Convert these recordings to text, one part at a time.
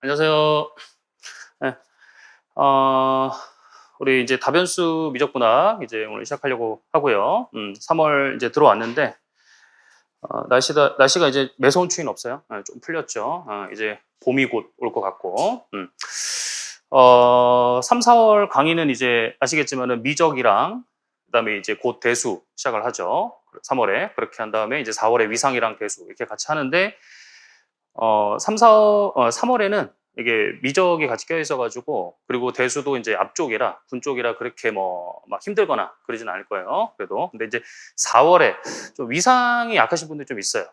안녕하세요. 네. 어, 우리 이제 다변수 미적분학 이제 오늘 시작하려고 하고요. 3월 이제 들어왔는데, 날씨가 이제 매서운 추위는 없어요. 좀 풀렸죠. 이제 봄이 곧 올 것 같고. 3, 4월 강의는 이제 아시겠지만은 미적이랑 그다음에 이제 곧 대수 시작을 하죠. 3월에. 그렇게 한 다음에 이제 4월에 위상이랑 대수 이렇게 같이 하는데, 3월에는 이게 미적이 같이 껴 있어가지고, 그리고 대수도 이제 앞쪽이라, 군 쪽이라 그렇게 뭐 막 힘들거나 그러진 않을 거예요. 그래도. 근데 이제 4월에 좀 위상이 약하신 분들 좀 있어요.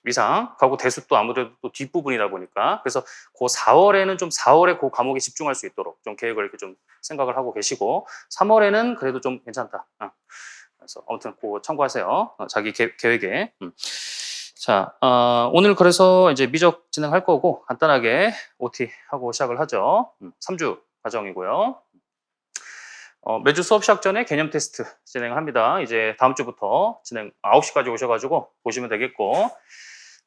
위상. 하고 대수 또 아무래도 또 뒷부분이다 보니까. 그래서 그 4월에는 좀 4월에 그 과목에 집중할 수 있도록 좀 계획을 이렇게 좀 생각을 하고 계시고, 3월에는 그래도 좀 괜찮다. 그래서 아무튼 그거 참고하세요. 자기 계획에. 자, 오늘 그래서 이제 미적 진행할 거고, 간단하게 OT 하고 시작을 하죠. 3주 과정이고요. 매주 수업 시작 전에 개념 테스트 진행합니다. 이제 다음 주부터 진행 9시까지 오셔가지고 보시면 되겠고,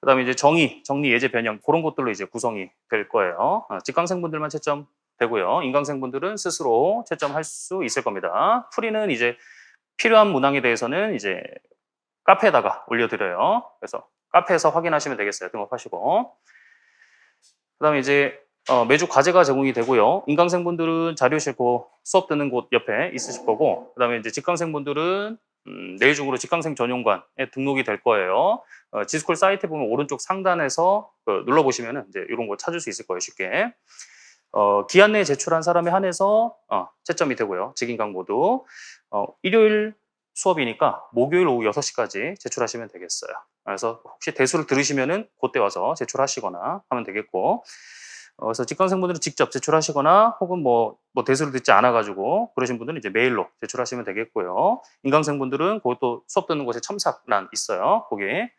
그 다음에 이제 정의, 예제, 변형, 그런 것들로 이제 구성이 될 거예요. 직강생분들만 채점 되고요. 인강생분들은 스스로 채점할 수 있을 겁니다. 풀이는 이제 필요한 문항에 대해서는 이제 카페에다가 올려드려요. 그래서 카페에서 확인하시면 되겠어요. 등록하시고. 그 다음에 이제 매주 과제가 제공이 되고요. 인강생분들은 자료실 그 수업 듣는 곳 옆에 있으실 거고, 그 다음에 이제 직강생분들은 내일 중으로 직강생 전용관에 등록이 될 거예요. 지스쿨 사이트에 보면 오른쪽 상단에서 눌러보시면 이제 이런 거 찾을 수 있을 거예요. 쉽게. 기한 내에 제출한 사람에 한해서 채점이 되고요. 직인강 모두. 일요일 수업이니까 목요일 오후 6시까지 제출하시면 되겠어요. 그래서 혹시 대수를 들으시면은 그때 와서 제출하시거나 하면 되겠고, 그래서 직강생분들은 직접 제출하시거나 혹은 뭐 대수를 듣지 않아가지고 그러신 분들은 이제 메일로 제출하시면 되겠고요. 인강생분들은 그것도 수업 듣는 곳에 첨삭란 있어요. 거기에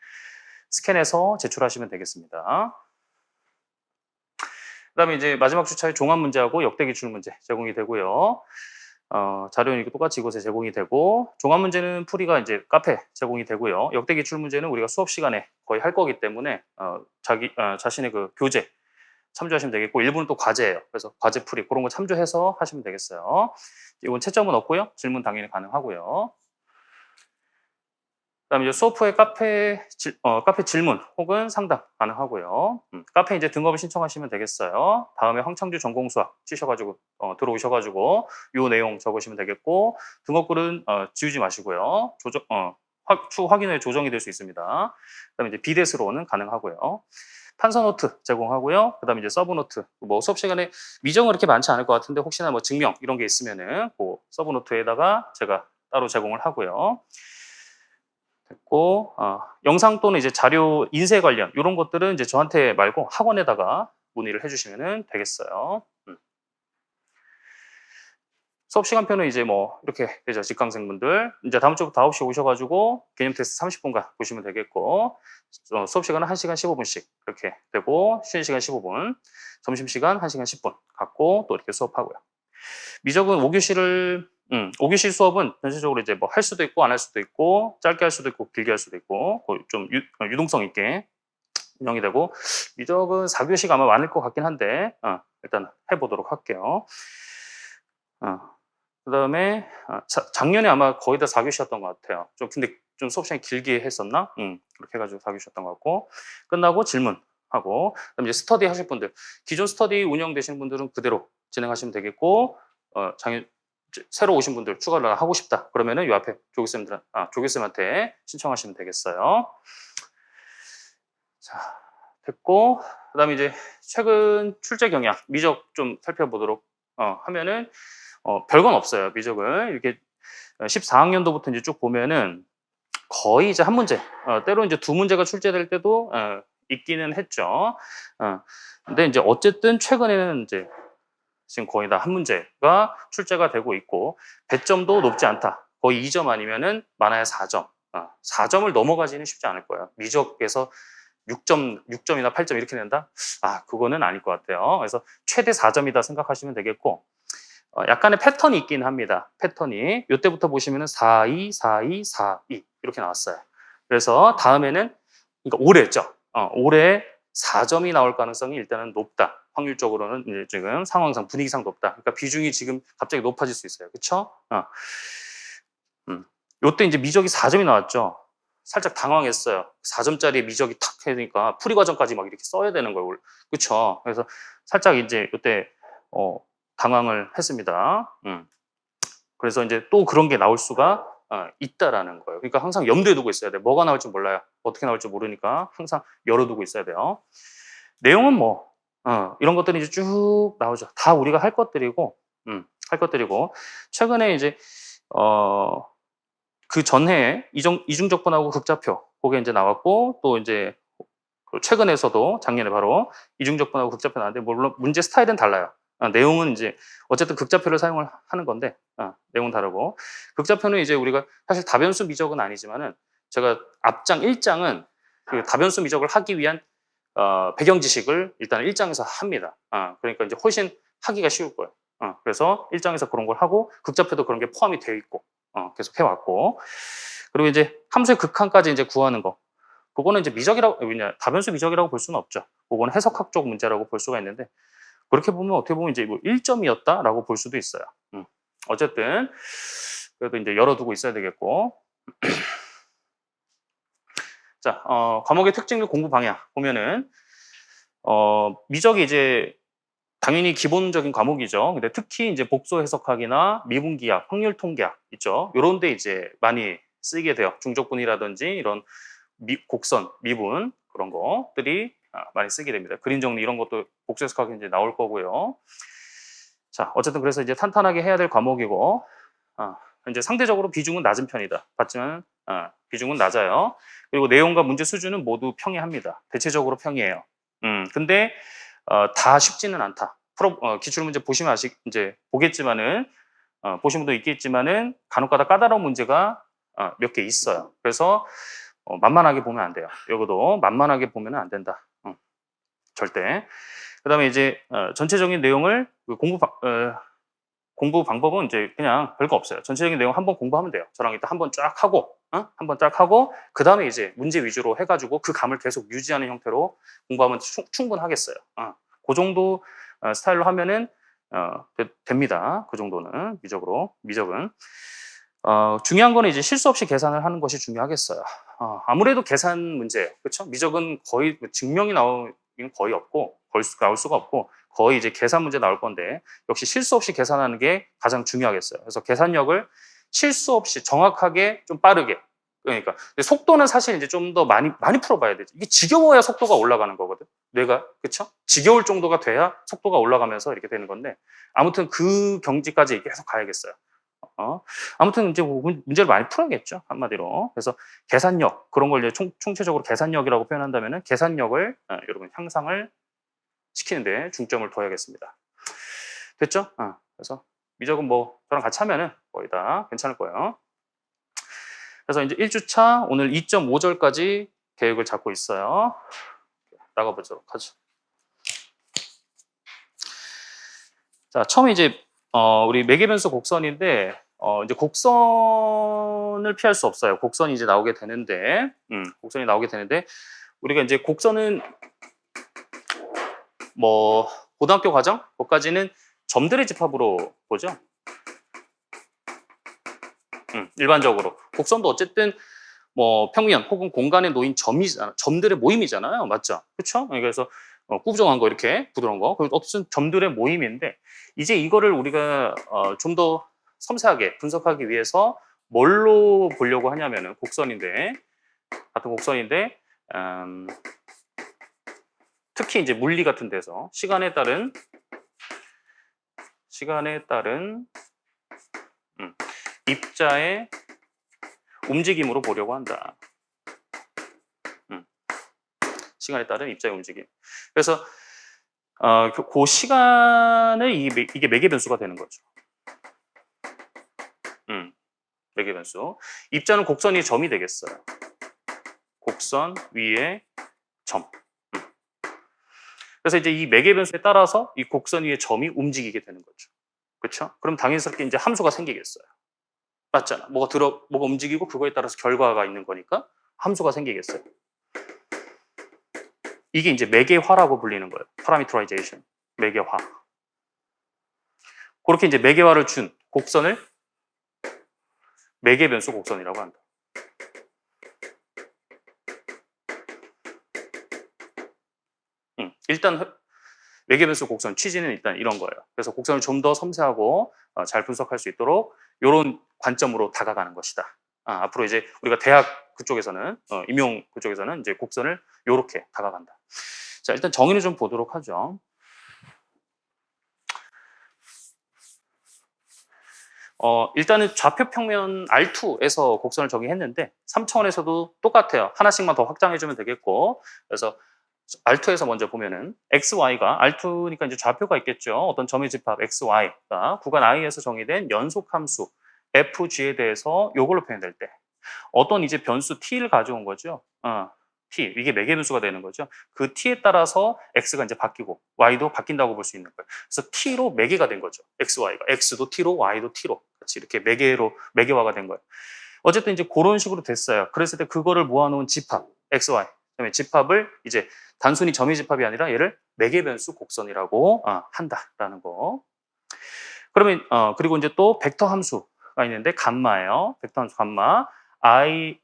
스캔해서 제출하시면 되겠습니다. 그다음에 이제 마지막 주차에 종합 문제하고 역대 기출 문제 제공이 되고요. 자료는 이렇게 똑같이 이곳에 제공이 되고, 종합 문제는 풀이가 이제 카페 제공이 되고요. 역대 기출 문제는 우리가 수업 시간에 거의 할 거기 때문에 자신의 그 교재 참조하시면 되겠고, 일부는 또 과제예요. 그래서 과제 풀이 그런 거 참조해서 하시면 되겠어요. 이건 채점은 없고요. 질문 당연히 가능하고요. 그다음에 이제 수업 후에 카페 질문 혹은 상담 가능하고요. 카페 이제 등급을 신청하시면 되겠어요. 다음에 황창주 전공수학 치셔가지고 들어오셔가지고 요 내용 적으시면 되겠고, 등급글은 지우지 마시고요. 추후 확인 후에 조정이 될 수 있습니다. 그다음에 이제 비대스로는 가능하고요. 판서 노트 제공하고요. 그다음에 이제 서브 노트. 뭐 수업 시간에 미정은 그렇게 많지 않을 것 같은데 혹시나 뭐 증명 이런 게 있으면은 그 서브 노트에다가 제가 따로 제공을 하고요. 됐고, 영상 또는 이제 자료 인쇄 관련 이런 것들은 이제 저한테 말고 학원에다가 문의를 해주시면 되겠어요. 수업 시간표는 이제 뭐 이렇게 되죠. 직강생분들 이제 다음 주부터 9시 오셔가지고 개념 테스트 30분간 보시면 되겠고, 수업 시간은 1시간 15분씩 그렇게 되고, 쉬는 시간 15분, 점심시간 1시간 10분 갖고 또 이렇게 수업하고요. 미적은 5교시 수업은 전체적으로 이제 뭐 할 수도 있고 안 할 수도 있고, 짧게 할 수도 있고 길게 할 수도 있고, 좀 유동성 있게 운영이 되고, 미적은 4교시가 아마 많을 것 같긴 한데 일단 해보도록 할게요. 그다음에 작년에 아마 거의 다 4교시였던 것 같아요. 근데 좀 수업 시간이 길게 했었나? 그렇게 해가지고 4교시였던 것 같고, 끝나고 질문하고, 그다음에 이제 스터디 하실 분들, 기존 스터디 운영되시는 분들은 그대로 진행하시면 되겠고, 새로 오신 분들 추가를 하고 싶다 그러면은 이 앞에 조교쌤한테 신청하시면 되겠어요. 자, 됐고, 그다음에 이제 최근 출제 경향 미적 좀 살펴보도록 하면은 별건 없어요. 미적은 이렇게 14학년도부터 이제 쭉 보면은 거의 이제 한 문제, 때로 이제 두 문제가 출제될 때도 있기는 했죠. 근데 이제 어쨌든 최근에는 이제 지금 거의 다 한 문제가 출제가 되고 있고, 배점도 높지 않다. 거의 2점 아니면은 많아야 4점. 4점을 넘어가지는 쉽지 않을 거예요. 미적에서 6점이나 8점 이렇게 낸다? 그거는 아닐 것 같아요. 그래서 최대 4점이다 생각하시면 되겠고, 약간의 패턴이 있긴 합니다. 패턴이. 이때부터 보시면은 4, 2, 4, 2, 4, 2 이렇게 나왔어요. 그래서 다음에는 그러니까 올해죠. 올해 4점이 나올 가능성이 일단은 높다. 확률적으로는 이제 지금 상황상 분위기상 높다. 그러니까 비중이 지금 갑자기 높아질 수 있어요. 그렇죠? 요때 이제 미적이 4점이 나왔죠. 살짝 당황했어요. 4점짜리 미적이 탁 해니까 풀이 과정까지 막 이렇게 써야 되는 거예요. 그렇죠? 그래서 살짝 이제 요때 당황을 했습니다. 그래서 이제 또 그런 게 나올 수가 있다라는 거예요. 그러니까 항상 염두에 두고 있어야 돼요. 뭐가 나올지 몰라요. 어떻게 나올지 모르니까 항상 열어두고 있어야 돼요. 내용은 뭐 이런 것들이 이제 쭉 나오죠. 다 우리가 할 것들이고, 할 것들이고 최근에 이제 그 전해에 이중적분하고 극좌표 그게 이제 나왔고 또 이제 최근에서도 작년에 바로 이중적분하고 극좌표 나왔는데 물론 문제 스타일은 달라요. 내용은 이제 어쨌든 극좌표를 사용을 하는 건데 내용은 다르고 극좌표는 이제 우리가 사실 다변수 미적은 아니지만은 제가 앞장 1장은 그 다변수 미적을 하기 위한 배경 지식을 일단 1장에서 합니다. 그러니까 이제 훨씬 하기가 쉬울 거예요. 그래서 1장에서 그런 걸 하고 극좌표도 그런 게 포함이 되어 있고 계속 해왔고 그리고 이제 함수의 극한까지 이제 구하는 거 그거는 이제 미적이라고 다변수 미적이라고 볼 수는 없죠. 그거는 해석학적 문제라고 볼 수가 있는데 그렇게 보면 어떻게 보면 이제 뭐 1점이었다라고 볼 수도 있어요. 어쨌든 그래도 이제 열어두고 있어야 되겠고 자 과목의 특징과 공부 방향 보면은 미적이 이제 당연히 기본적인 과목이죠. 근데 특히 이제 복소 해석학이나 미분기학, 확률 통계학 있죠. 요런 데 이제 많이 쓰이게 돼요. 중적분이라든지 이런 곡선, 미분 그런 것들이 많이 쓰게 됩니다. 그림 정리 이런 것도 복소 해석학이 이제 나올 거고요. 자, 어쨌든 그래서 이제 탄탄하게 해야 될 과목이고 이제 상대적으로 비중은 낮은 편이다. 봤지만 비중은 낮아요. 그리고 내용과 문제 수준은 모두 평이합니다. 대체적으로 평이에요. 근데 다 쉽지는 않다. 기출문제 보시면 이제 보겠지만은 보신 분도 있겠지만은 간혹가다 까다로운 문제가 몇 개 있어요. 그래서 만만하게 보면 안 돼요. 이것도 만만하게 보면 안 된다. 절대. 그다음에 이제 전체적인 내용을 공부 방법은 이제 그냥 별거 없어요. 전체적인 내용 한번 공부하면 돼요. 저랑 이따 한번 쫙 하고, 한번 쫙 하고, 그 다음에 이제 문제 위주로 해가지고 그 감을 계속 유지하는 형태로 공부하면 충분하겠어요. 그 정도 스타일로 하면은 됩니다. 그 정도는 미적은. 중요한 거는 이제 실수 없이 계산을 하는 것이 중요하겠어요. 아무래도 계산 문제예요. 그렇죠? 미적은 거의 증명이 나오는 거의 없고, 나올 수가 없고, 거의 이제 계산 문제 나올 건데 역시 실수 없이 계산하는 게 가장 중요하겠어요. 그래서 계산력을 실수 없이 정확하게 좀 빠르게 그러니까 속도는 사실 이제 좀 더 많이 풀어봐야 되죠. 이게 지겨워야 속도가 올라가는 거거든. 뇌가 그렇죠? 지겨울 정도가 돼야 속도가 올라가면서 이렇게 되는 건데 아무튼 그 경지까지 계속 가야겠어요. 아무튼 이제 문제를 많이 풀어야겠죠 한마디로. 그래서 계산력 그런 걸 이제 총체적으로 계산력이라고 표현한다면은 계산력을 여러분 향상을 시키는데 중점을 둬야겠습니다. 됐죠? 그래서 미적은 뭐 저랑 같이 하면은 거의 다 괜찮을 거예요. 그래서 이제 1주차 오늘 2.5절까지 계획을 잡고 있어요. 나가보도록 하죠. 자, 처음에 이제 우리 매개변수 곡선인데 이제 곡선을 피할 수 없어요. 곡선이 이제 나오게 되는데, 곡선이 나오게 되는데 우리가 이제 곡선은 뭐 고등학교 과정 거기까지는 점들의 집합으로 보죠. 일반적으로 곡선도 어쨌든 뭐 평면 혹은 공간에 놓인 점들의 모임이잖아요, 맞죠? 그렇죠? 그래서 꾸부정한 거 이렇게 부드러운 거, 어쨌든 점들의 모임인데 이제 이거를 우리가 좀 더 섬세하게 분석하기 위해서 뭘로 보려고 하냐면은 같은 곡선인데 특히 이제 물리 같은 데서 시간에 따른 입자의 움직임으로 보려고 한다. 시간에 따른 입자의 움직임. 그래서 그 시간을 이게 매개변수가 되는 거죠. 매개변수. 입자는 곡선 위에 점이 되겠어요. 곡선 위에 점. 그래서 이제 이 매개변수에 따라서 이 곡선 위에 점이 움직이게 되는 거죠. 그렇죠? 그럼 당연스럽게 이제 함수가 생기겠어요. 맞잖아. 뭐가 움직이고 그거에 따라서 결과가 있는 거니까 함수가 생기겠어요. 이게 이제 매개화라고 불리는 거예요. parameterization. 매개화. 그렇게 이제 매개화를 준 곡선을 매개변수 곡선이라고 한다. 일단 매개변수 곡선 취지는 일단 이런 거예요. 그래서 곡선을 좀 더 섬세하고 잘 분석할 수 있도록 이런 관점으로 다가가는 것이다. 앞으로 이제 우리가 대학 그쪽에서는 임용 그쪽에서는 이제 곡선을 이렇게 다가간다. 자, 일단 정의를 좀 보도록 하죠. 일단은 좌표 평면 R2에서 곡선을 정의했는데 3차원에서도 똑같아요. 하나씩만 더 확장해주면 되겠고, 그래서 R2에서 먼저 보면은 XY가 R2니까 이제 좌표가 있겠죠. 어떤 점의 집합 XY가 구간 I에서 정의된 연속함수 FG에 대해서 이걸로 표현될 때 어떤 이제 변수 T를 가져온 거죠. T, 이게 매개변수가 되는 거죠. 그 T에 따라서 X가 이제 바뀌고 Y도 바뀐다고 볼 수 있는 거예요. 그래서 T로 매개가 된 거죠. XY가. X도 T로, Y도 T로 같이 이렇게 매개화가 된 거예요. 어쨌든 이제 그런 식으로 됐어요. 그랬을 때 그거를 모아놓은 집합, XY. 그다음에 집합을 이제 단순히 점의 집합이 아니라 얘를 매개변수 곡선이라고 한다라는 거. 그러면 그리고 이제 또 벡터 함수가 있는데 감마예요. 벡터 함수 감마. I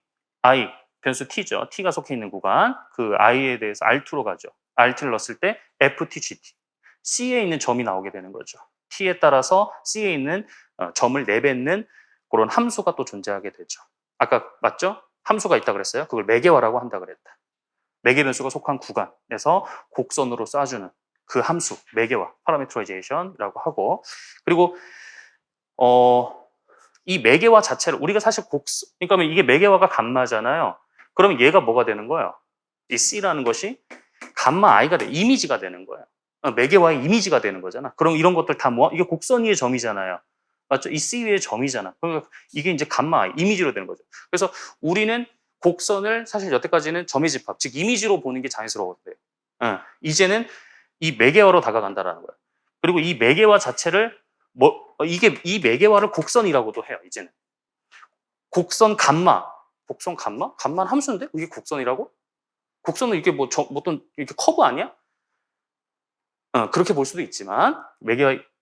변수 t죠. t가 속해 있는 구간. 그 i에 대해서 R2로 가죠. RT를 넣었을 때 FT, GT. C에 있는 점이 나오게 되는 거죠. t에 따라서 C에 있는 점을 내뱉는 그런 함수가 또 존재하게 되죠. 아까 맞죠? 함수가 있다 그랬어요. 그걸 매개화라고 한다 그랬다. 매개변수가 속한 구간에서 곡선으로 쏴주는 그 함수, 매개화, parameterization이라고 하고, 그리고 이 매개화 자체를 우리가 사실 그러니까 이게 매개화가 감마잖아요. 그러면 얘가 뭐가 되는 거예요? 이 C라는 것이 감마 I가 이미지가 되는 거예요. 매개화의 이미지가 되는 거잖아. 그럼 이런 것들 다 모아 이게 곡선 위의 점이잖아요. 맞죠? 이 C 위의 점이잖아. 그러니까 이게 이제 감마 I, 이미지로 되는 거죠. 그래서 우리는 곡선을 사실 여태까지는 점의 집합, 즉 이미지로 보는 게 자연스러웠대요. 이제는 이 매개화로 다가간다라는 거예요. 그리고 이 매개화 자체를 이 매개화를 곡선이라고도 해요. 이제는 곡선 감마, 곡선 감마? 감마는 함수인데 이게 곡선이라고? 곡선은 이게 어떤 이렇게 커브 아니야? 그렇게 볼 수도 있지만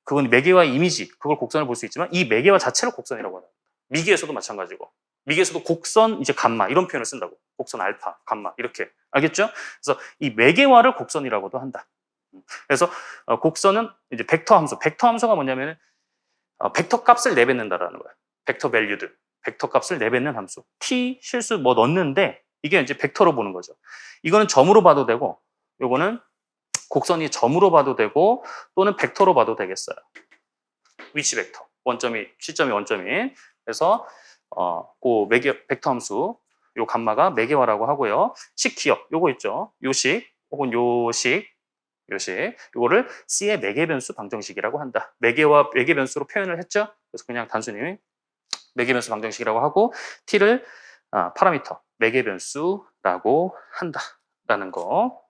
그건 매개화 이미지, 그걸 곡선을 볼 수 있지만 이 매개화 자체를 곡선이라고 합니다. 미기에서도 마찬가지고. 미기에서도 곡선 이제 감마 이런 표현을 쓴다고. 곡선 알파, 감마 이렇게. 알겠죠? 그래서 이 매개화를 곡선이라고도 한다. 그래서 곡선은 이제 벡터 함수. 벡터 함수가 뭐냐면 벡터 값을 내뱉는다라는 거예요. 벡터 밸류들. 벡터 값을 내뱉는 함수. t 실수 뭐 넣는데 이게 이제 벡터로 보는 거죠. 이거는 점으로 봐도 되고 요거는 곡선이 점으로 봐도 되고 또는 벡터로 봐도 되겠어요. 위치 벡터. 시점이 원점인. 그래서 그 벡터 함수 요 감마가 매개화라고 하고요. 식 기억 요거 있죠. 요식 혹은 요식 요거를 C의 매개변수 방정식이라고 한다. 매개변수로 표현을 했죠. 그래서 그냥 단순히 매개변수 방정식이라고 하고 T를 파라미터 매개변수라고 한다라는 거.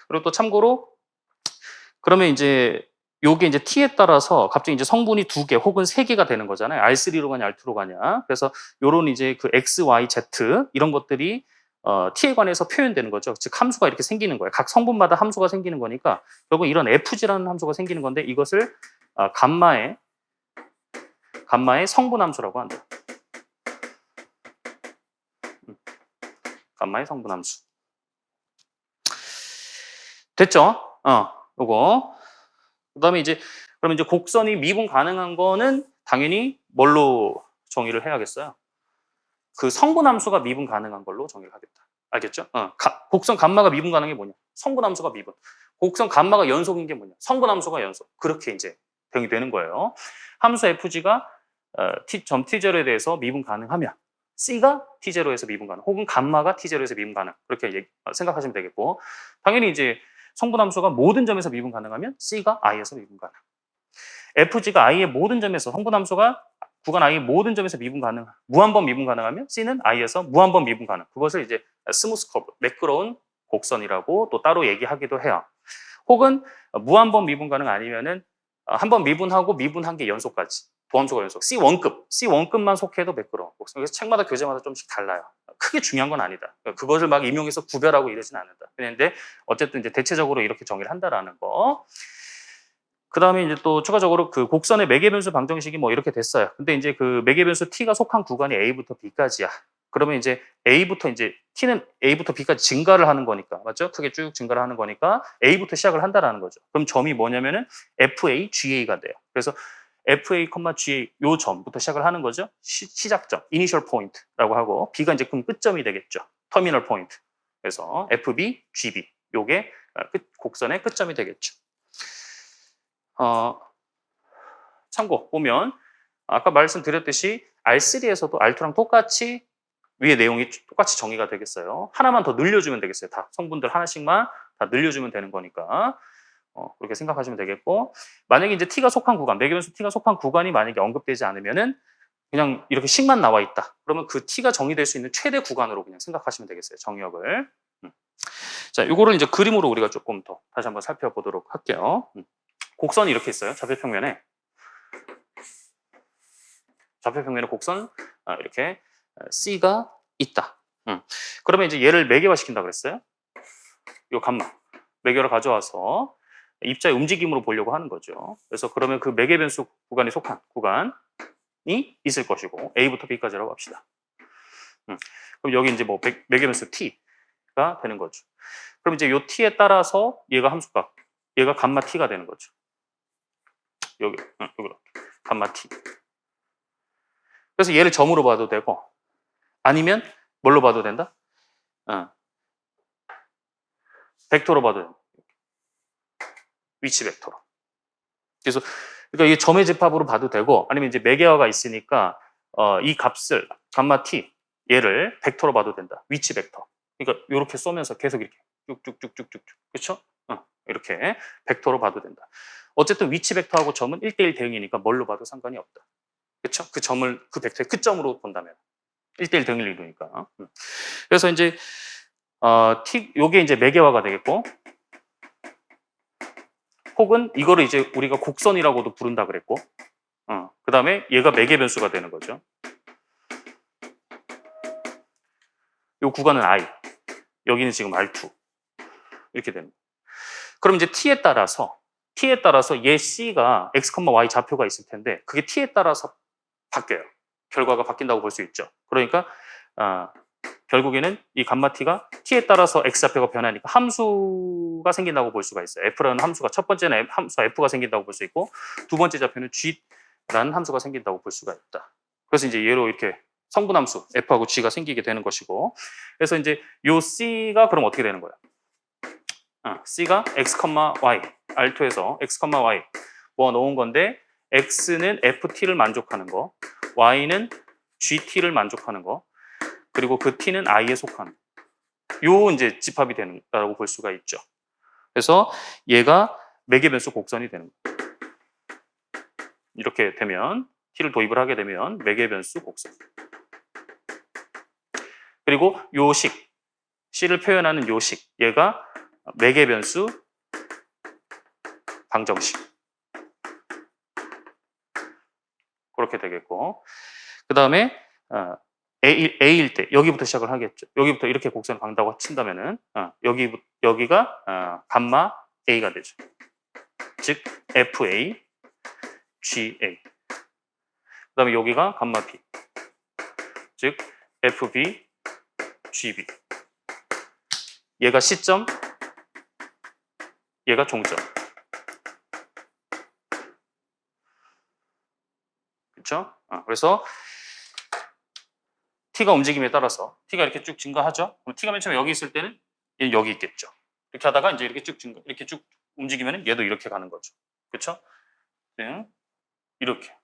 그리고 또 참고로 그러면 이제 요게 이제 T에 따라서 갑자기 이제 성분이 2개 혹은 3개가 되는 거잖아요. R3로 가냐, R2로 가냐. 그래서 요런 이제 그 X, Y, Z 이런 것들이 T에 관해서 표현되는 거죠. 즉 함수가 이렇게 생기는 거예요. 각 성분마다 함수가 생기는 거니까 결국 이런 FG라는 함수가 생기는 건데 이것을 감마의 성분 함수라고 한다. 감마의 성분 함수. 됐죠? 요거. 그다음에 그러면 이제 곡선이 미분 가능한 거는 당연히 뭘로 정의를 해야겠어요? 그 성분 함수가 미분 가능한 걸로 정의를 하겠다. 알겠죠? 곡선 감마가 미분 가능한 게 뭐냐? 성분 함수가 미분. 곡선 감마가 연속인 게 뭐냐? 성분 함수가 연속. 그렇게 이제 병이 되는 거예요. 함수 FG가 점 T0에 대해서 미분 가능하면 C가 T0에서 미분 가능, 혹은 감마가 T0에서 미분 가능. 그렇게 생각하시면 되겠고, 당연히 이제 성분 함수가 모든 점에서 미분 가능하면 C가 I에서 미분 가능. FG가 I의 모든 점에서 성분 함수가 구간 I의 모든 점에서 무한번 미분 가능하면 C는 I에서 무한번 미분 가능. 그것을 이제 스무스 커브, 매끄러운 곡선이라고 또 따로 얘기하기도 해요. 혹은 무한번 미분 가능 아니면은 한 번 미분하고 미분한 게 연속까지. 도함수가 연속. C1급만 속해도 매끄러워. 그래서 책마다 교재마다 좀씩 달라요. 크게 중요한 건 아니다. 그것을 막 임용해서 구별하고 이러진 않는다. 근데 어쨌든 이제 대체적으로 이렇게 정의를 한다라는 거. 그 다음에 이제 또 추가적으로 그 곡선의 매개변수 방정식이 뭐 이렇게 됐어요. 근데 이제 그 매개변수 t가 속한 구간이 a부터 b까지야. 그러면 이제 A부터 이제 T는 A부터 B까지 증가를 하는 거니까 맞죠? 크게 쭉 증가를 하는 거니까 A부터 시작을 한다라는 거죠. 그럼 점이 뭐냐면은 FA, GA가 돼요. 그래서 FA, GA 요 점부터 시작을 하는 거죠. 시작점, 이니셜 포인트라고 하고 B가 이제 그럼 끝점이 되겠죠. 터미널 포인트. 그래서 FB, GB 요게 곡선의 끝점이 되겠죠. 참고 보면 아까 말씀드렸듯이 R3에서도 R2랑 똑같이 위에 내용이 똑같이 정의가 되겠어요. 하나만 더 늘려주면 되겠어요. 다 성분들 하나씩만 다 늘려주면 되는 거니까 그렇게 생각하시면 되겠고, 만약에 이제 T가 속한 구간, 매개변수 T가 속한 구간이 만약에 언급되지 않으면은 그냥 이렇게 식만 나와 있다. 그러면 그 T가 정의될 수 있는 최대 구간으로 그냥 생각하시면 되겠어요. 정의역을. 자, 요거를 이제 그림으로 우리가 조금 더 다시 한번 살펴보도록 할게요. 곡선이 이렇게 있어요. 좌표평면에 곡선 이렇게 C가 있다. 그러면 이제 얘를 매개화 시킨다 그랬어요. 요 감마 매개를 가져와서 입자의 움직임으로 보려고 하는 거죠. 그래서 그러면 그 매개변수 구간이 속한 구간이 있을 것이고 A부터 B까지라고 합시다. 그럼 여기 이제 뭐 매개변수 T가 되는 거죠. 그럼 이제 요 T에 따라서 얘가 함수값, 얘가 감마 T가 되는 거죠. 여기로 감마 T. 그래서 얘를 점으로 봐도 되고 아니면 뭘로 봐도 된다? 벡터로 봐도 된다. 위치 벡터로. 그래서 그러니까 이 점의 집합으로 봐도 되고 아니면 이제 매개화가 있으니까 이 값을 감마 t 얘를 벡터로 봐도 된다. 위치 벡터. 그러니까 이렇게 쏘면서 계속 이렇게 쭉쭉쭉쭉쭉 그렇죠? 이렇게 벡터로 봐도 된다. 어쨌든 위치 벡터하고 점은 1대1 대응이니까 뭘로 봐도 상관이 없다. 그렇죠? 그 점을 그 벡터의 끝점으로 본다면 1대1 대응을 이루니까. 그래서 이제 요게 이제 매개화가 되겠고, 혹은 이거를 이제 우리가 곡선이라고도 부른다 그랬고, 그 다음에 얘가 매개변수가 되는 거죠. 요 구간은 I, 여기는 지금 R2 이렇게 됩니다. 그럼 이제 T에 따라서 얘 C가 X, Y 좌표가 있을 텐데 그게 T에 따라서 바뀌어요. 결과가 바뀐다고 볼 수 있죠. 그러니까 결국에는 이 감마 t가 t에 따라서 x 좌표가 변하니까 함수가 생긴다고 볼 수가 있어요. f라는 함수가 첫 번째는 함수 f가 생긴다고 볼 수 있고 두 번째 좌표는 g라는 함수가 생긴다고 볼 수가 있다. 그래서 이제 얘로 이렇게 성분함수 f하고 g가 생기게 되는 것이고, 그래서 이제 요 c가 그럼 어떻게 되는 거야? c가 x, y R2에서 x, y 뭐 넣은 건데 x는 ft를 만족하는 거, y는 gt를 만족하는 거, 그리고 그 t는 i에 속하는 요 이제 집합이 된다고 볼 수가 있죠. 그래서 얘가 매개변수 곡선이 되는 거예요. 이렇게 되면 t를 도입을 하게 되면 매개변수 곡선. 그리고 요식 c를 표현하는 요식 얘가 매개변수 방정식. 그렇게 되겠고, 그 다음에 A일 때 여기부터 시작을 하겠죠. 여기부터 이렇게 곡선을 강다고 친다면은 여기가 감마 A가 되죠. 즉 FA, GA. 그 다음에 여기가 감마 B, 즉 FB, GB. 얘가 시점, 얘가 종점. 그렇죠? 그래서 t가 움직임에 따라서 t가 이렇게 쭉 증가하죠. 그럼 t가 맨 처음에 여기 있을 때는 얘는 여기 있겠죠. 이렇게 하다가 이제 이렇게 쭉 증가, 이렇게 쭉 움직이면은 얘도 이렇게 가는 거죠. 그렇죠? 이렇게.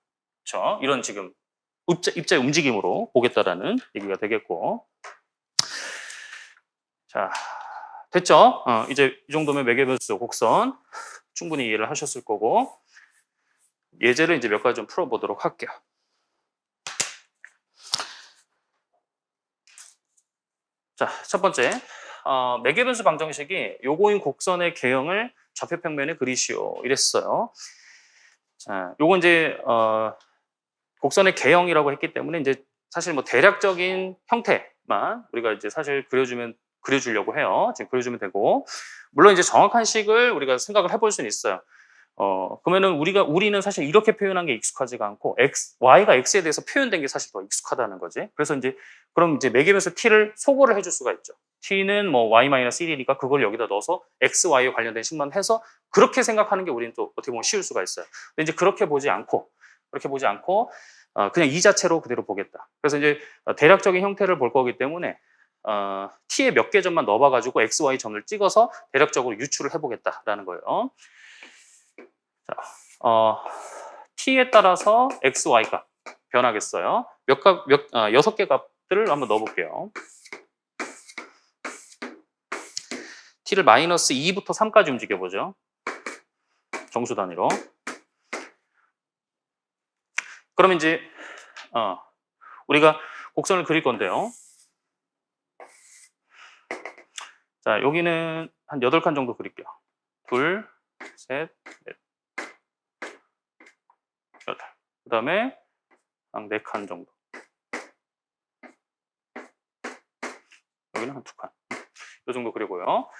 그렇죠? 이런 지금 입자의 움직임으로 보겠다라는 얘기가 되겠고. 자, 됐죠? 이제 이 정도면 매개변수 곡선 충분히 이해를 하셨을 거고, 예제를 이제 몇 가지 좀 풀어보도록 할게요. 자, 첫 번째, 매개변수 방정식이 요거인 곡선의 개형을 좌표평면에 그리시오 이랬어요. 자, 요거 이제 곡선의 개형이라고 했기 때문에 이제 사실 뭐 대략적인 형태만 우리가 이제 사실 그려주려고 해요. 지금 그려주면 되고, 물론 이제 정확한 식을 우리가 생각을 해볼 수는 있어요. 그러면은 우리는 사실 이렇게 표현한 게 익숙하지가 않고 y가 x에 대해서 표현된 게 사실 더 익숙하다는 거지. 그래서 이제 그럼 이제 매개변수 t를 소거를 해줄 수가 있죠. t는 뭐 y-1이니까 그걸 여기다 넣어서 x, y에 관련된 식만 해서 그렇게 생각하는 게 우리는 또 어떻게 보면 쉬울 수가 있어요. 근데 이제 그렇게 보지 않고 그냥 이 자체로 그대로 보겠다. 그래서 이제 대략적인 형태를 볼 거기 때문에 t에 몇 개 점만 넣어봐가지고 x, y 점을 찍어서 대략적으로 유추를 해보겠다라는 거예요. 자, t에 따라서 x, y가 변하겠어요. 6개 값들을 한번 넣어볼게요. t를 마이너스 2부터 3까지 움직여보죠. 정수 단위로. 그러면 이제 우리가 곡선을 그릴 건데요. 자, 여기는 한 8칸 정도 그릴게요. 2, 3, 넷, 8. 그 다음에 한 4칸 정도. 여기는 한 2칸. 이 정도 그리고요.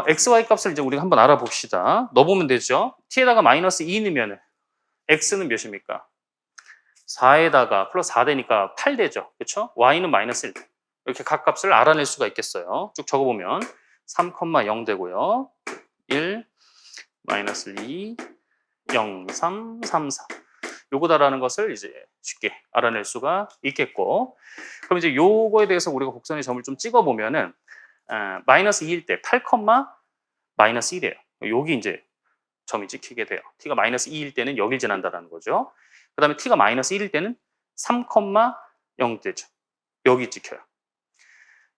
x, y 값을 이제 우리가 한번 알아봅시다. 넣어보면 되죠. t에다가 마이너스 2 넣으면 x는 몇입니까? 4에다가 플러스 4 되니까 8 되죠. 그렇죠? y는 마이너스 1. 이렇게 각 값을 알아낼 수가 있겠어요. 쭉 적어보면 3,0 되고요. 1, 마이너스 2, 0, 3, 3, 4. 요거다라는 것을 이제 쉽게 알아낼 수가 있겠고, 그럼 이제 요거에 대해서 우리가 곡선의 점을 좀 찍어보면은 마이너스 2일 때 8, 마이너스 1이에요. 여기 이제 점이 찍히게 돼요. t가 마이너스 2일 때는 여길 지난다라는 거죠. 그 다음에 t가 마이너스 1일 때는 3,0 되죠. 여기 찍혀요.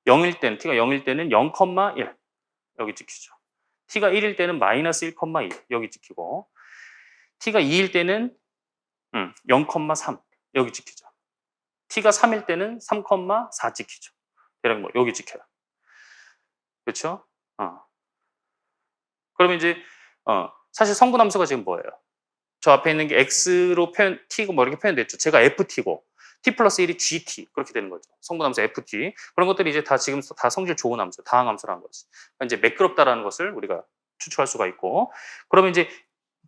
0일 때는, t가 0일 때는 0,1 여기 찍히죠. t가 1일 때는 마이너스 1,2 여기 찍히고, t가 2일 때는 0,3 여기 찍히죠. t가 3일 때는 3,4 찍히죠. 대략 뭐 여기 찍혀요. 그렇죠? 그러면 이제 사실 성분함수가 지금 뭐예요? 저 앞에 있는 게 x로 t고 뭐 이렇게 표현됐죠. 제가 ft고 t 플러스 1이 gt 그렇게 되는 거죠. 성분함수 ft 그런 것들이 이제 다 지금 다 성질 좋은 함수, 다항함수라는 거지. 그러니까 이제 매끄럽다라는 것을 우리가 추측할 수가 있고, 그러면 이제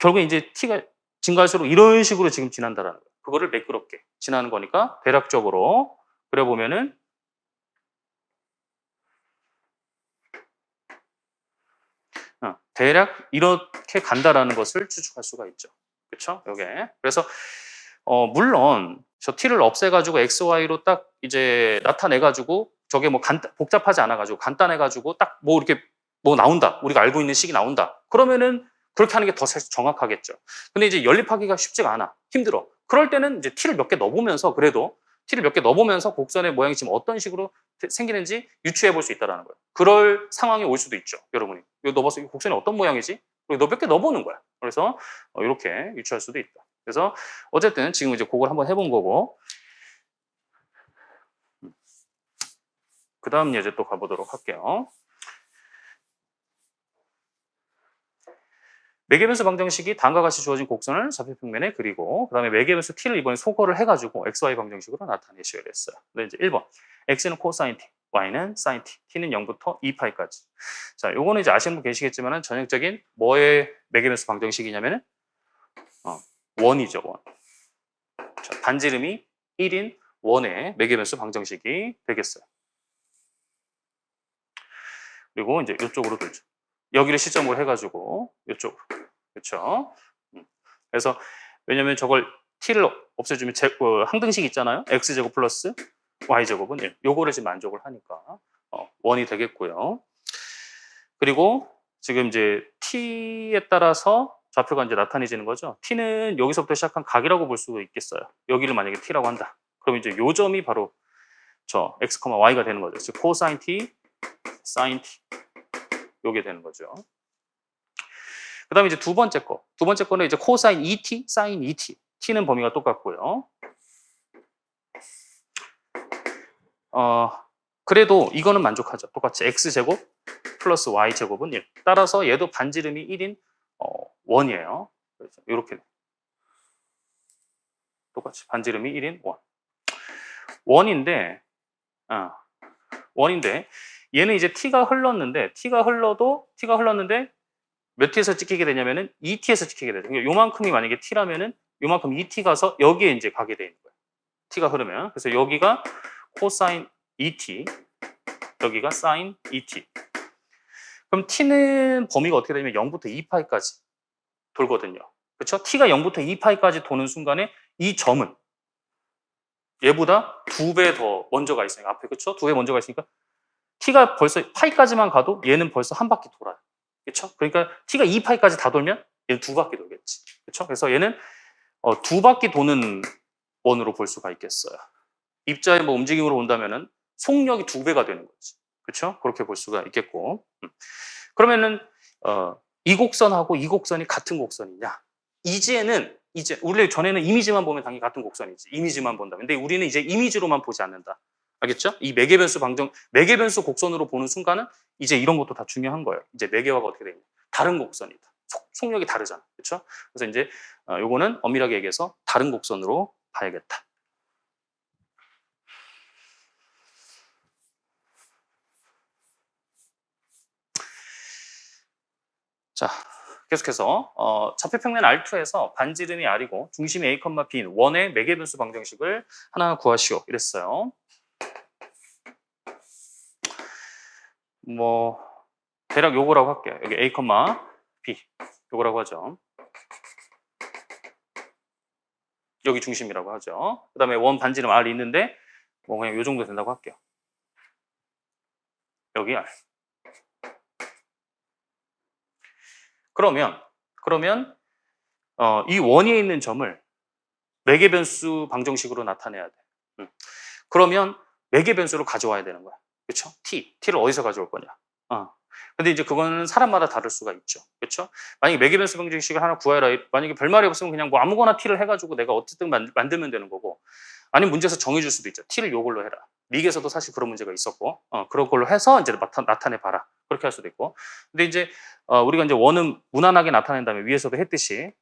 결국에 이제 t가 증가할수록 이런 식으로 지금 지난다라는 거예요. 그거를 매끄럽게 지나는 거니까 대략적으로 그려보면은 대략 이렇게 간다라는 것을 추측할 수가 있죠. 그렇죠? 요게. 그래서 물론 저 t를 없애가지고 x, y로 딱 이제 나타내가지고 저게 뭐 복잡하지 않아가지고 간단해가지고 딱 뭐 이렇게 뭐 나온다. 우리가 알고 있는 식이 나온다. 그러면은 그렇게 하는 게 더 정확하겠죠. 근데 이제 연립하기가 쉽지가 않아. 힘들어. 그럴 때는 이제 t를 몇 개 넣어보면서 그래도 t를 몇 개 넣어보면서 곡선의 모양이 지금 어떤 식으로 생기는지 유추해 볼 수 있다는 거예요. 그럴 상황이 올 수도 있죠. 여러분이. 이거 넣어봐서 이 곡선이 어떤 모양이지? 너 몇 개 넣어보는 거야. 그래서 이렇게 유추할 수도 있다. 그래서 어쨌든 지금 이제 그걸 한번 해본 거고, 그 다음 예제 또 가보도록 할게요. 매개변수 방정식이 다음과 같이 주어진 곡선을 좌표평면에 그리고 그 다음에 매개변수 t를 이번에 소거를 해가지고 xy 방정식으로 나타내셔야 됐어요. 근데 이제 1번 x는 코사인 t, y는 사인 t, t는 0부터 2파이까지. 자, 요거는 이제 아시는 분 계시겠지만은 전형적인 뭐의 매개변수 방정식이냐면은 원이죠, 원. 자, 반지름이 1인 원의 매개변수 방정식이 되겠어요. 그리고 이제 이쪽으로 돌죠. 여기를 시점으로 해가지고 이쪽으로. 그렇죠? 그래서 왜냐면 저걸 t를 없애주면 항등식 있잖아요. x제곱 플러스 y제곱은 1. 요거를 지금 만족을 하니까 원이 되겠고요. 그리고 지금 이제 t에 따라서 좌표가 이제 나타내지는 거죠. t는 여기서부터 시작한 각이라고 볼 수 있겠어요. 여기를 만약에 t라고 한다. 그럼 이제 요 점이 바로 저 x, y가 되는 거죠. 즉 코사인 t, 사인 t 요게 되는 거죠. 그 다음에 이제 두 번째 거는 이제 코사인 2t, 사인 2t. t는 범위가 똑같고요. 그래도 이거는 만족하죠. 똑같이 x제곱 플러스 y제곱은 1. 따라서 얘도 반지름이 1인 원이에요. 그래서 이렇게. 똑같이 반지름이 1인 원. 원인데 원인데 얘는 이제 t가 흘렀는데 몇 t에서 찍히게 되냐면은 2t에서 찍히게 되죠. 그러니까 요만큼이 만약에 t라면은 요만큼 2t 가서 여기에 이제 가게 되는 거예요. t가 흐르면. 그래서 여기가 코사인 2t, 여기가 사인 2t. 그럼 t는 범위가 어떻게 되냐면 0부터 2파이까지 돌거든요. 그렇죠? t가 0부터 2파이까지 도는 순간에 이 점은 얘보다 2배 더 먼저 가 있으니까 앞에 그렇죠? 2배 먼저 가 있으니까 t가 벌써 파이까지만 가도 얘는 벌써 한 바퀴 돌아요. 그렇죠? 그러니까 t가 2파이까지 다 돌면 얘는 2바퀴 돌겠지. 그렇죠? 그래서 얘는 2바퀴 도는 원으로 볼 수가 있겠어요. 입자의 뭐 움직임으로 본다면은 속력이 2배가 되는 거지. 그렇죠? 그렇게 볼 수가 있겠고. 그러면은 이 곡선하고 이 곡선이 같은 곡선이냐? 이제 우리 전에는 이미지만 보면 당연히 같은 곡선이지. 이미지만 본다면. 근데 우리는 이제 이미지로만 보지 않는다. 알겠죠? 이 매개변수 곡선으로 보는 순간은 이제 이런 것도 다 중요한 거예요. 이제 매개화가 어떻게 되냐? 다른 곡선이다. 속력이 다르잖아. 그렇죠? 그래서 이제 요거는 엄밀하게 얘기해서 다른 곡선으로 봐야겠다. 자, 계속해서 좌표평면 R2에서 반지름이 R이고 중심이 A, B인 원의 매개변수 방정식을 하나 구하시오 이랬어요. 뭐 대략 요거라고 할게요. 여기 A, B 요거라고 하죠. 여기 중심이라고 하죠. 그 다음에 원 반지름 R이 있는데 뭐 그냥 요 정도 된다고 할게요. 여기 R. 그러면 이 원위에 있는 점을 매개변수 방정식으로 나타내야 돼. 그러면 매개변수로 가져와야 되는 거야. 그렇죠? t를 어디서 가져올 거냐? 근데 이제 그거는 사람마다 다를 수가 있죠. 그렇죠? 만약에 매개변수 방정식을 하나 구해라. 만약에 별말이 없으면 그냥 뭐 아무거나 t를 해가지고 내가 어쨌든 만들면 되는 거고. 아니면 문제에서 정해줄 수도 있죠. t를 요걸로 해라. 미국에서도 사실 그런 문제가 있었고, 그런 걸로 해서 이제 나타내 봐라. 그렇게 할 수도 있고. 근데 이제 우리가 이제 원은 무난하게 나타낸 다음에 위에서도 했듯이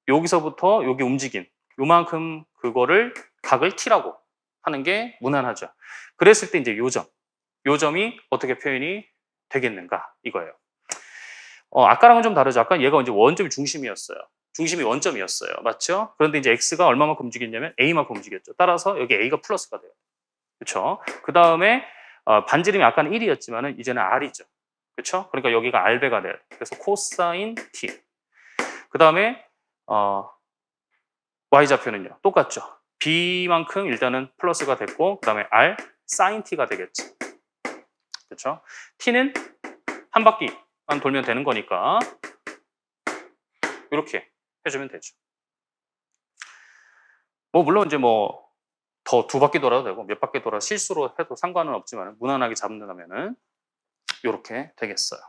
여기서부터 여기 움직임, 요만큼 그거를 각을 t라고 하는 게 무난하죠. 그랬을 때 이제 요 점이 어떻게 표현이 되겠는가 이거예요. 아까랑은 좀 다르죠. 아까 얘가 이제 원점이 중심이었어요. 중심이 원점이었어요. 맞죠? 그런데 이제 x가 얼마만큼 움직였냐면 a만큼 움직였죠. 따라서 여기 a가 플러스가 돼요. 그렇죠? 그 다음에 반지름이 아까는 1이었지만은 이제는 r이죠. 그렇죠? 그러니까 여기가 r배가 돼요. 그래서 코사인 t. 그 다음에 y좌표는요. 똑같죠. b만큼 일단은 플러스가 됐고 그 다음에 r 사인 t가 되겠죠. 그렇죠? t는 한 바퀴만 돌면 되는 거니까 이렇게 해주면 되죠. 뭐 물론 이제 뭐 더 2바퀴 돌아도 되고 몇 바퀴 돌아 실수로 해도 상관은 없지만 무난하게 잡는다면은 이렇게 되겠어요.